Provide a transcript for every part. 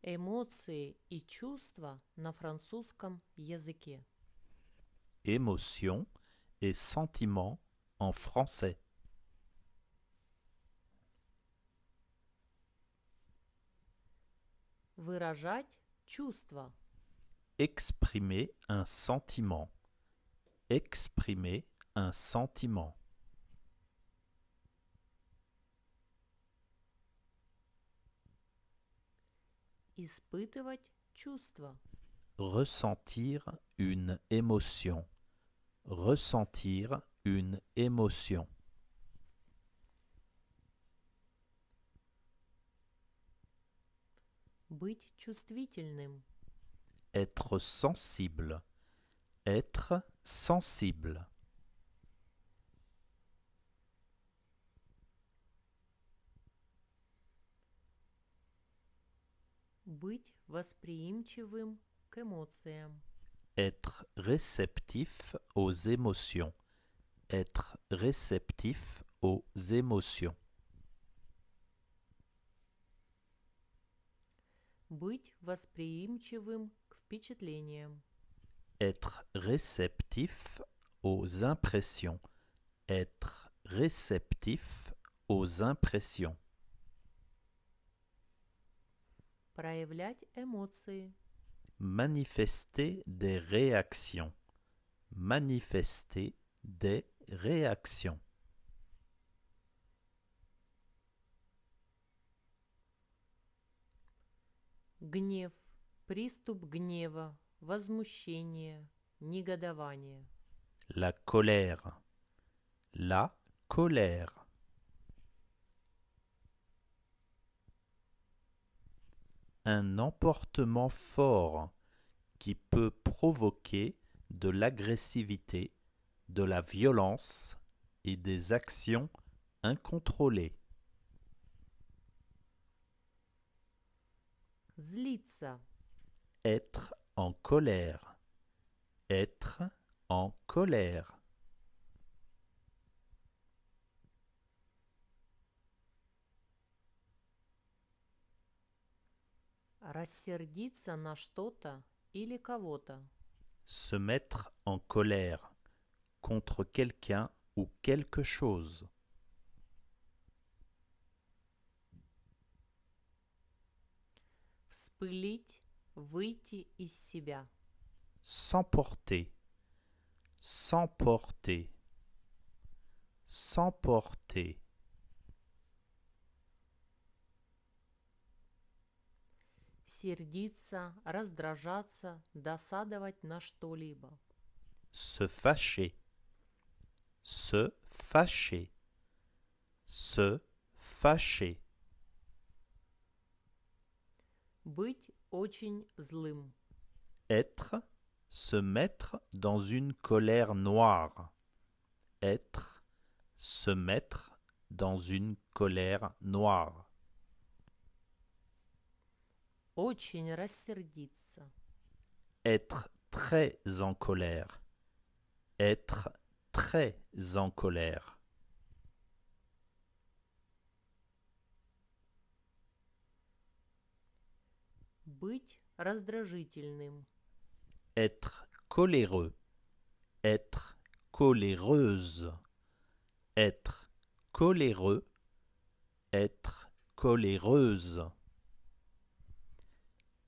Эмоции и чувства на французском языке. Émotions et sentiments en français. Выражать чувства. Exprimer un sentiment. Exprimer un sentiment. Испытывать чувства. Ressentir une émotion. Ressentir une émotion. Быть чувствительным. Être sensible. Être sensible. Быть восприимчивым к эмоциям. Être réceptif aux émotions. Être réceptif aux émotions. Быть восприимчивым к впечатлениям. Être réceptif aux impressions. Être réceptif aux impressions. Проявлять эмоции. Manifester des réactions. Manifester des réactions. Гнев. Приступ гнева. Возмущение. Негодование. La colère. La colère. Un emportement fort qui peut provoquer de l'agressivité, de la violence et des actions incontrôlées. Злиться. Être en colère. Être en colère. Рассердиться на что-то или кого-то. Se mettre en colère contre quelqu'un ou quelque chose. Вспылить, выйти из себя. S'emporter. S'emporter. S'emporter. Сердиться, раздражаться, досадовать на что-либо. Se fâcher. Se fâcher. Se fâcher. Быть очень злым. Être, se mettre dans une colère noire. Être, se mettre dans une colère noire. Очень рассердиться. Être très en colère. Être très en colère. Быть раздражительным. Être coléreux. Être coléreuse. Être coléreux. Être coléreuse.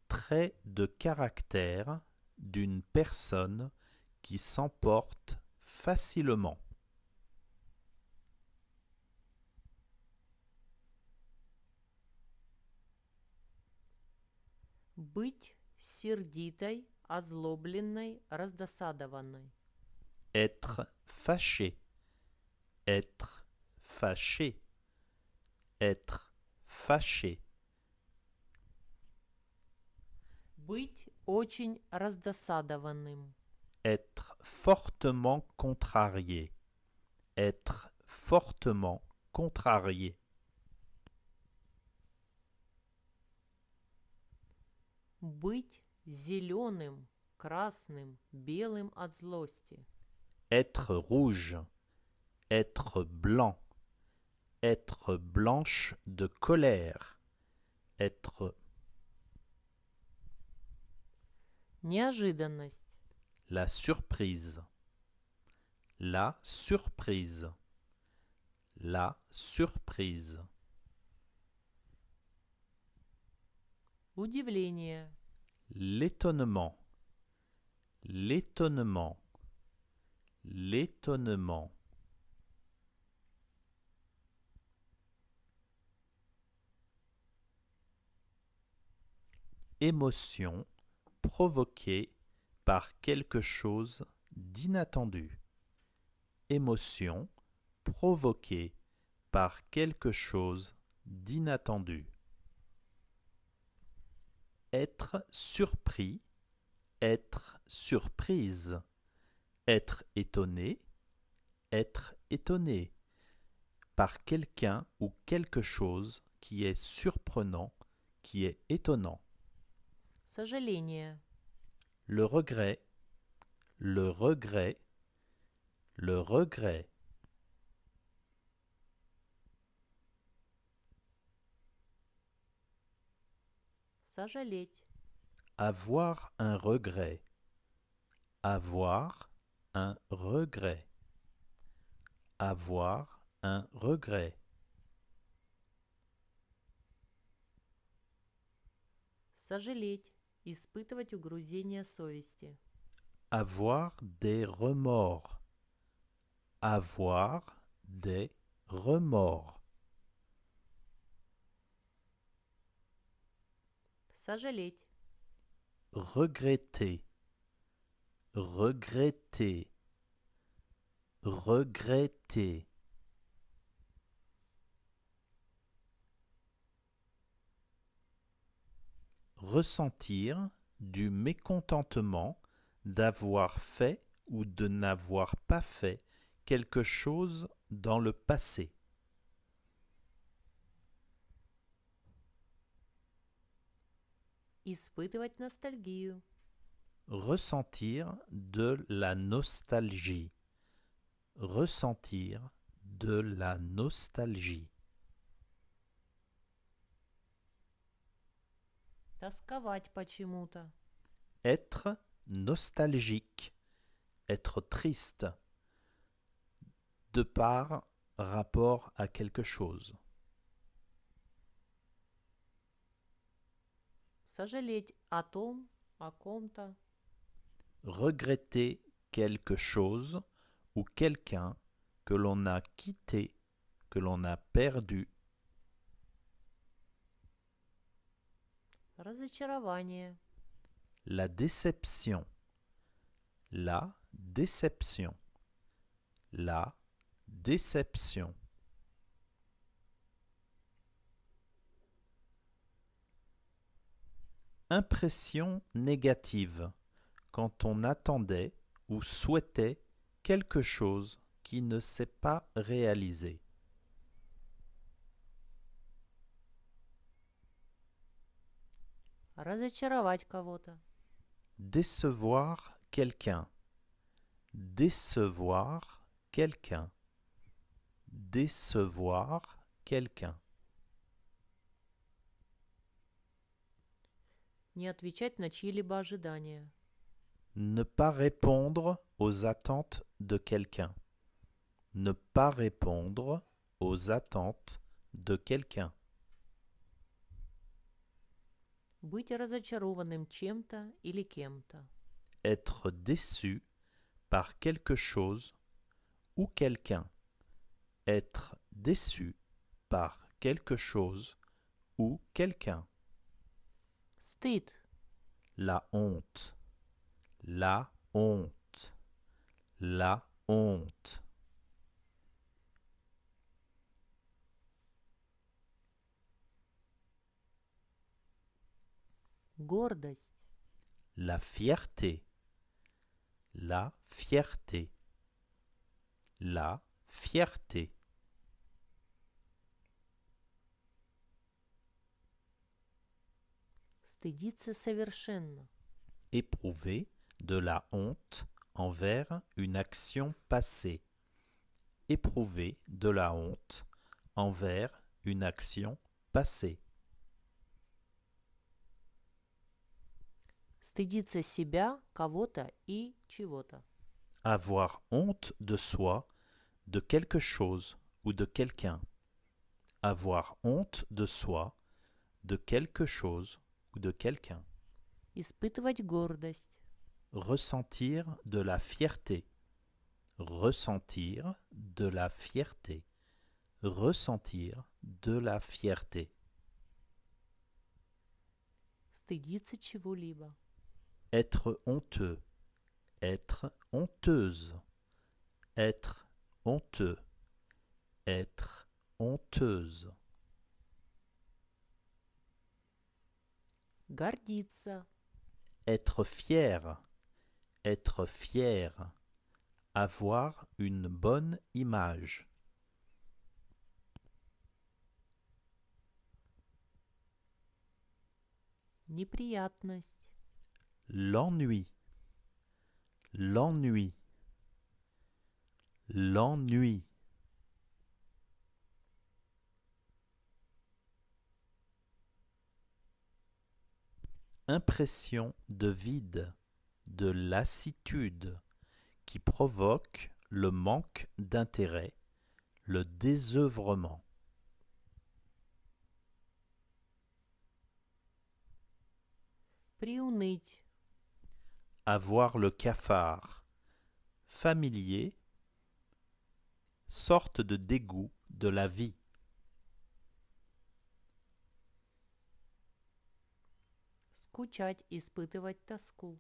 Trait de caractère d'une personne qui s'emporte facilement. Быть сердитой, озлобленной, раздосадованной. Être fâché. Être fâché. Être fâché. Быть очень раздосадованным. Être fortement contrarié. Être fortement contrarié. Быть зеленым, красным, белым от злости. Être rouge. Être blanc. Être blanche de colère. Être Неожиданность. La surprise. La surprise. La surprise. Удивление. L'étonnement. L'étonnement. L'étonnement. Émotion provoquée par quelque chose d'inattendu. Émotion provoquée par quelque chose d'inattendu. Être surpris, être surprise, être étonné par quelqu'un ou quelque chose qui est surprenant, qui est étonnant. Сожаление. Le regret, le regret, le regret. Сожалеть. Avoir un regret. Avoir un regret. Avoir un regret. Сожалеть. Испытывать угрызение совести. Avoir des remords. Avoir des remords. Сожалеть. Regretter. Regretter. Regretter. Ressentir du mécontentement d'avoir fait ou de n'avoir pas fait quelque chose dans le passé. Испытывать ностальгию. Ressentir de la nostalgie. Ressentir de la nostalgie. Тосковать почему-то. Être nostalgique. Être triste. De par rapport à quelque chose. Сожалеть о том, о ком-то. Regretter quelque chose ou quelqu'un que l'on a quitté, que l'on a perdu. Разочарование. La déception. La déception. La déception. Impression négative. Quand on attendait ou souhaitait quelque chose qui ne s'est pas réalisé. Разочаровать кого-то. Décevoir quelqu'un. Décevoir quelqu'un. Décevoir quelqu'un. Не отвечать на чьи-либо ожидания. Ne pas répondre aux attentes de quelqu'un. Ne pas répondre aux attentes de quelqu'un. Быть разочарованным чем-то или кем-то. Être déçu par quelque chose ou quelqu'un. Être déçu par quelque chose ou quelqu'un. Стыд. La honte. La honte. La honte. Гордость. La fierté. La fierté. La fierté. Стыдиться совершенно. Éprouver de la honte envers une action passée. Éprouver de la honte envers une action passée. Стыдиться себя, кого-то и чего-то. Avoir honte de soi, de quelque chose ou de quelqu'un. Avoir honte de soi, de quelque chose ou de quelqu'un. Испытывать гордость. Ressentir de la fierté. Ressentir de la fierté. Ressentir de la fierté. Стыдиться чего-либо. Être honteux. Être honteuse. Être honteux. Être honteuse. Гордиться. Être fier. Être fier. Avoir une bonne image. Неприятность. L'ennui. L'ennui. L'ennui. Impression de vide, de lassitude, qui provoque le manque d'intérêt, le désœuvrement. Приуныть. Avoir le cafard. Familier, sorte de dégoût de la vie. Скучать, испытывать тоску.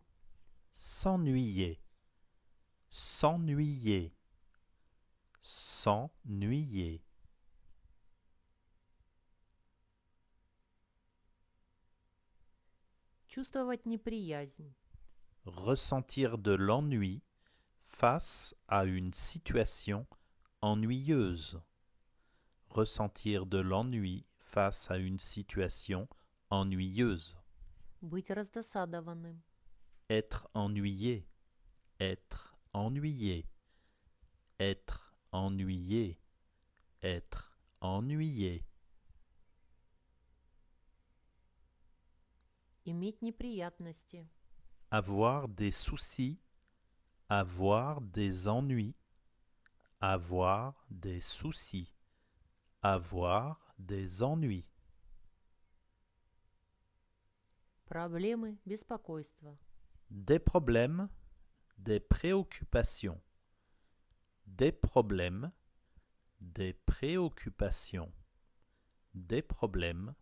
S'ennuyer. S'ennuyer. S'ennuyer. Чувствовать неприязнь. Ressentir de l'ennui face à une situation ennuyeuse. Ressentir de l'ennui face à une situation ennuyeuse. Быть раздосадованным. Être ennuyé. Être ennuyé. Être ennuyé. Être ennuyé. Иметь неприятности. Avoir des soucis. Avoir des ennuis. Avoir des soucis. Avoir des ennuis. Проблемы, беспокойство. Des problèmes, des préoccupations. Des problèmes, des préoccupations. Des problèmes,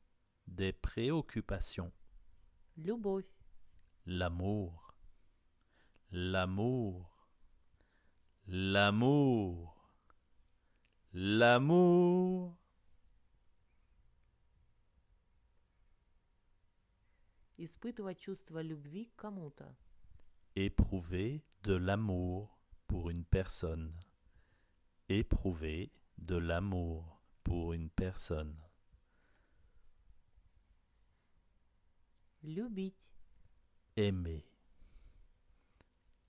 des préoccupations. Любовь. L'amour. L'amour. L'amour. L'amour. Испытывать чувство любви к кому-то. Éprouver de l'amour pour une personne. Éprouver de l'amour pour une personne. Любить. Aimer.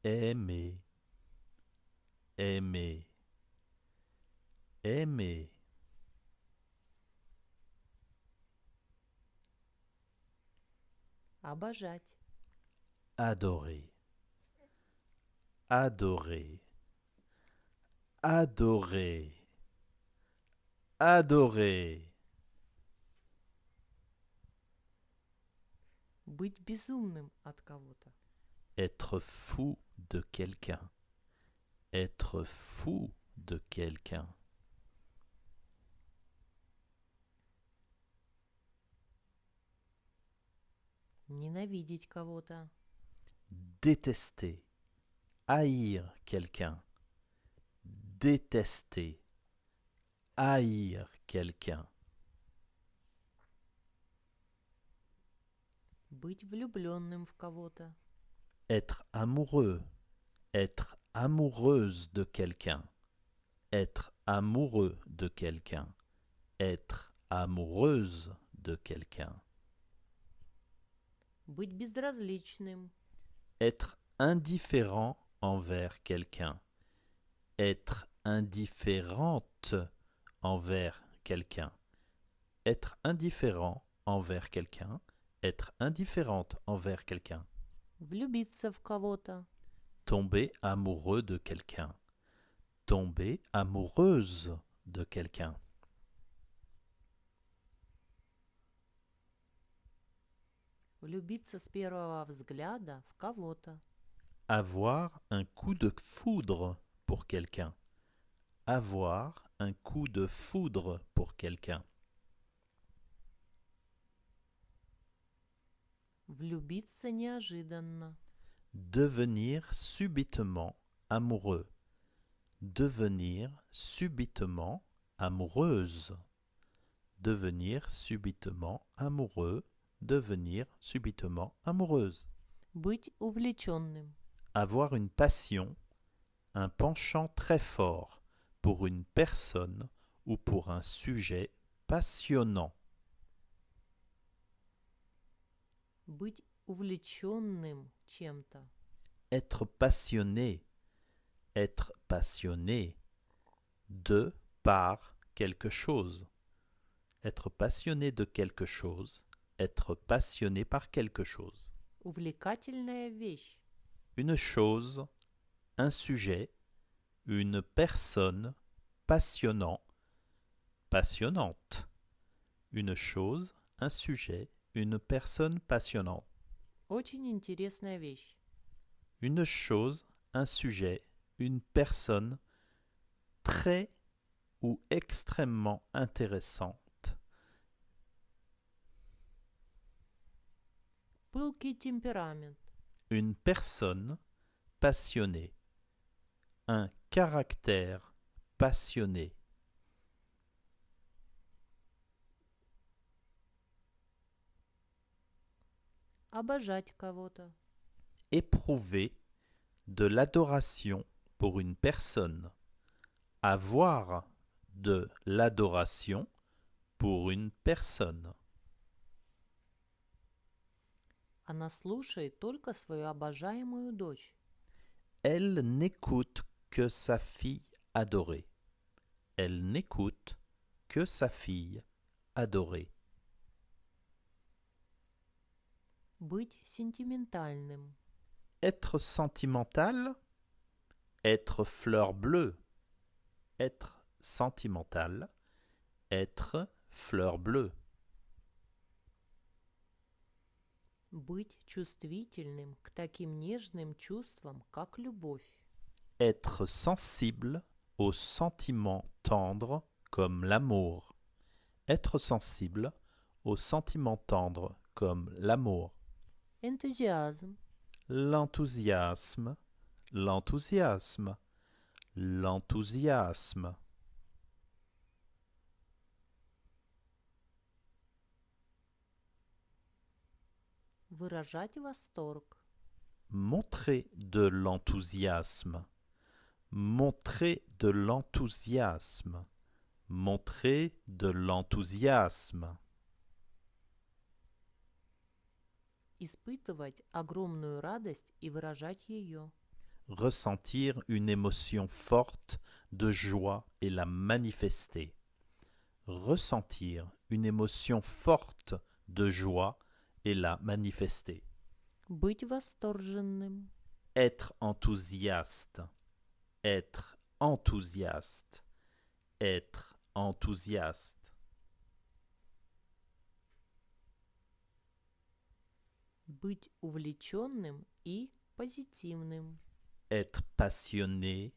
Aimer. Aimer. Aimer. Обожать. Adorer. Adorer. Adorer. Adorer. Быть безумным от кого-то. Être fou de quelqu'un. Être fou de quelqu'un. Ненавидеть кого-то. Détester. Haïr quelqu'un. Détester. Haïr quelqu'un. Быть влюбленным в кого-то. Être amoureux. Être amoureuse de quelqu'un. Être amoureux de quelqu'un. Être amoureuse de quelqu'un. Быть безразличным. Être indifférent envers quelqu'un. Être indifférente envers quelqu'un. Être indifférent envers quelqu'un. Être indifférente envers quelqu'un. Влюбиться в кого-то. Tomber amoureux de quelqu'un. Tomber amoureuse de quelqu'un. Влюбиться с первого взгляда в кого-то. Avoir un coup de foudre pour quelqu'un. Avoir un coup de foudre pour quelqu'un. Влюбиться неожиданно. Devenir subitement amoureux. Devenir subitement amoureuse. Devenir subitement amoureux. Devenir subitement amoureuse. Быть увлеченным. Avoir une passion, un penchant très fort pour une personne ou pour un sujet passionnant. Быть увлеченным чем-то. Être passionné. Être passionné de par quelque chose. Être passionné de quelque chose. Être passionné par quelque chose. Увлекательная вещь. Une chose, un sujet, une personne, passionnant, passionnante. Une chose, un sujet, une personne passionnante. Очень интересная вещь. Une chose, un sujet, une personne très ou extrêmement intéressante. Пылкий темперамент. Une personne passionnée. Un caractère passionné. Обожать кого-то. Éprouver de l'adoration pour une personne. Avoir de l'adoration pour une personne. Она слушает только свою обожаемую дочь. Elle n'écoute que sa fille adorée. Elle n'écoute que sa fille adorée. Быть сентиментальным. Être sentimental, être fleur bleue. Être sentimental, être fleur bleue. Быть чувствительным к таким нежным чувствам, как любовь. Être sensible aux sentiments tendres comme l'amour. Être sensible aux sentiments tendres comme l'amour. Энтузиазм. L'enthousiasme, l'enthousiasme, l'enthousiasme. Выражать восторг. Montrer de l'enthousiasme. Montrer de l'enthousiasme. Montrer de l'enthousiasme. Испытывать огромную радость и выражать ее. Ressentir une émotion forte de joie et la manifester. Ressentir une émotion forte de joie et la manifester. Быть восторженным. Être enthousiaste. Être enthousiaste. Être enthousiaste. Быть увлеченным и позитивным. Être passionné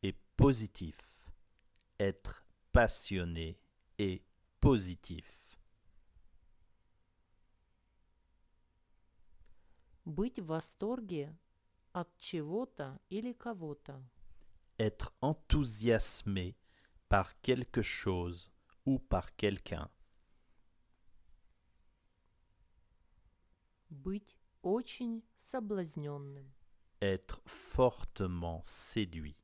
et positif. Être passionné et positif. Быть в восторге от чего-то или кого-то. Être enthousiasmé par quelque chose ou par quelqu'un. Быть очень соблазненным. Être fortement séduit.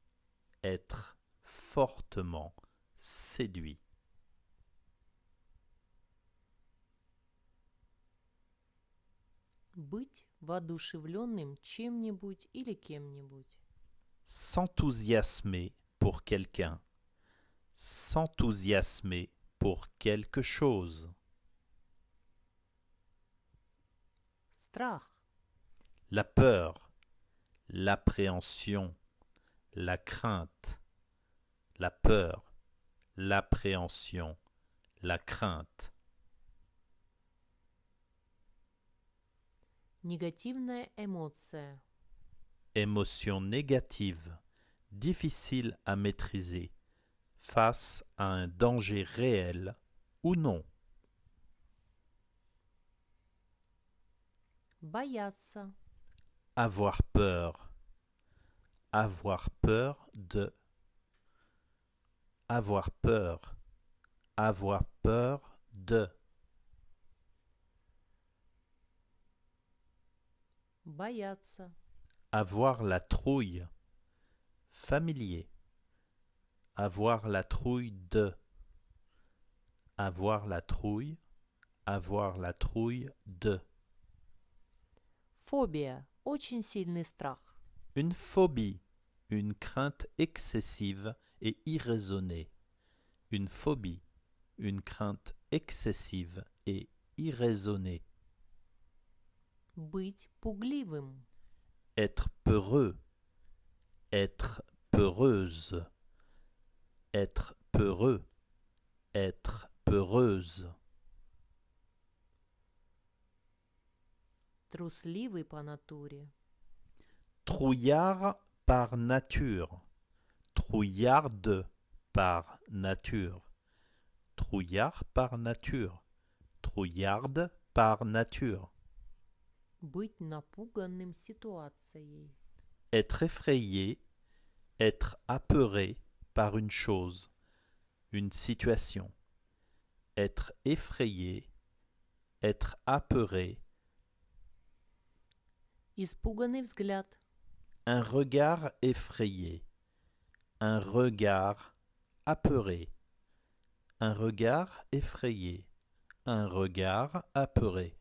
Être fortement séduit. Быть воодушевленным чем-нибудь или кем-нибудь. S'enthousiasmer pour quelqu'un. S'enthousiasmer pour quelque chose. Страх. la peur, l'appréhension, la crainte, la peur, l'appréhension, la crainte. Негативная эмоция. Émotion négative, difficile à maîtriser, face à un danger réel ou non. Бояться. Avoir peur. Avoir peur de. Avoir peur. Avoir peur de. Бояться. Avoir la trouille. Familier. Avoir la trouille de. Avoir la trouille. Avoir la trouille de. Фобия. Очень сильный страх. Une phobie. Une crainte excessive et irraisonnée. Une phobie. Une crainte excessive et irraisonnée. Быть пугливым. Être peureux. Être peureuse. Être peureux. Être peureuse. Трусливый по натуре. Trouillard par nature. Trouillarde par nature. Trouillard par nature. Trouillarde par nature. Быть напуганным ситуацией. Être effrayé, être apeuré par une chose, une situation. Être effrayé, être apeuré. Испуганный взгляд. Un regard effrayé, un regard apeuré. Un regard effrayé, un regard apeuré.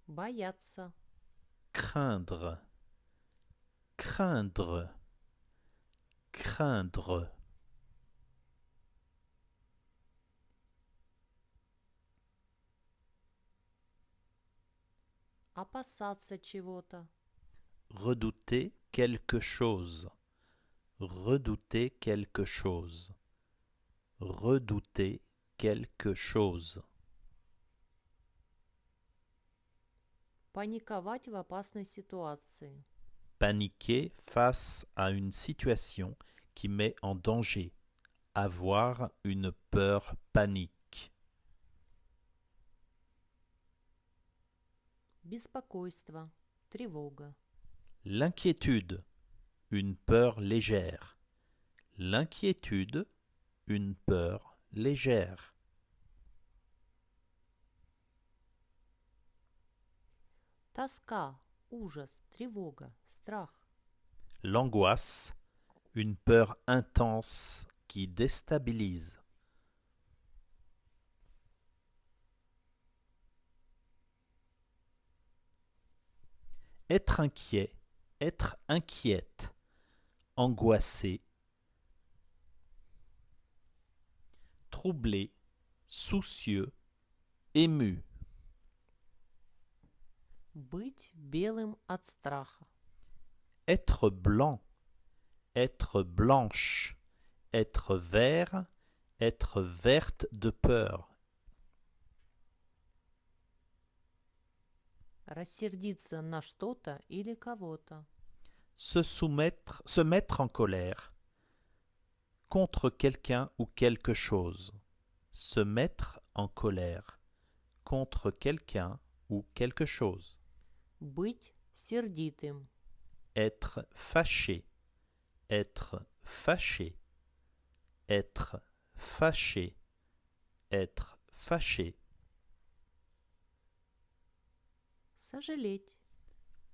Бояться. Craindre, craindre, craindre. Опасаться чего-то. Redouter quelque chose. Redouter quelque chose. Redouter quelque chose. Паниковать в опасной ситуации. Paniquer face à une situation qui met en danger. Avoir une peur panique. Беспокойство. Тревога. L'inquiétude. Une peur légère. L'inquiétude. Une peur légère. Тоска. Ужас. Тревога. Страх. L'angoisse. Une peur intense qui déstabilise. Être inquiet, être inquiète, angoissé, troublé, soucieux, ému. Быть белым от страха. Être blanc, être blanche, être vert, être verte de peur. Рассердиться на что-то или кого-то. Se mettre en colère contre quelqu'un ou quelque chose. Se mettre en colère contre quelqu'un ou quelque chose. Быть сердитым. Être fâché, être fâché, être fâché, être fâché. Сожалеть.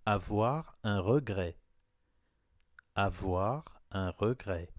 Avoir un regret. Avoir un regret.